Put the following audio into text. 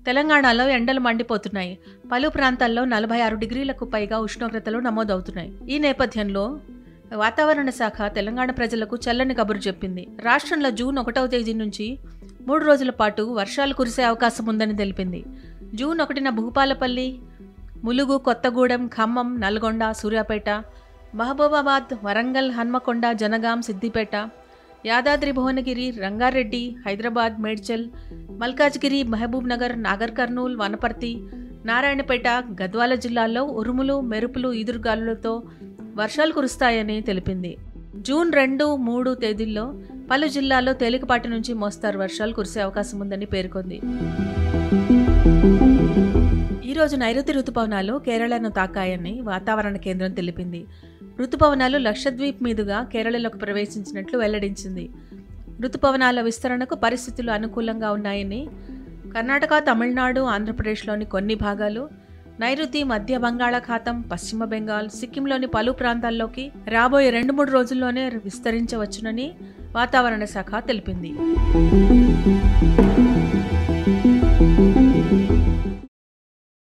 తెలంగాణలో ఎండలు మండిపోతున్నాయి. పలు ప్రాంతాల్లో 46 డిగ్రీలకు పైగా ఉష్ణోగ్రతలు నమోదవుతున్నాయి. ఈ నేపథ్యంలో వాతావరణ శాఖ తెలంగాణ ప్రజలకు చల్లని కబురు చెప్పింది. రాష్ట్రంలో జూన్ 1వ తేదీ నుంచి 3 రోజుల పాటు వర్షాలు కురిసే అవకాశం ఉందని తెలిపింది. జూన్ 1న భూపాలపల్లి, ములుగు, కొత్తగూడెం, ఖమ్మం, నల్గొండ, సూర్యాపేట, మహబూబాబాద్, వరంగల్, హన్మకొండ, జనగాం, సిద్దిపేట, యాదాద్రి భువనగిరి, రంగారెడ్డి, హైదరాబాద్, మేడ్చల్, మల్కాజ్గిరి, మహబూబ్ నగర్, నాగర్ కర్నూల్, వనపర్తి, నారాయణపేట, గద్వాల జిల్లాల్లో ఉరుములు, మెరుపులు, ఈదురుగాలులతో వర్షాలు కురుస్తాయని తెలిపింది. జూన్ 2, 3 తేదీల్లో పలు జిల్లాల్లో తేలికపాటి నుంచి మోస్తారు వర్షాలు కురిసే అవకాశం ఉందని పేర్కొంది. ఈరోజు నైరుతి రుతుపవనాలు కేరళను తాకాయని వాతావరణ కేంద్రం తెలిపింది. రుతుపవనాలు లక్షద్వీప్ మీదుగా కేరళలోకి ప్రవేశించినట్లు వెల్లడించింది. రుతుపవనాల విస్తరణకు పరిస్థితులు అనుకూలంగా ఉన్నాయని కర్ణాటక, తమిళనాడు, ఆంధ్రప్రదేశ్లోని కొన్ని భాగాలు, నైరుతి మధ్య బంగాళాఖాతం, పశ్చిమ బెంగాల్, సిక్కింలోని పలు ప్రాంతాల్లోకి రాబోయే 2-3 రోజుల్లోనే విస్తరించవచ్చునని వాతావరణ శాఖ తెలిపింది.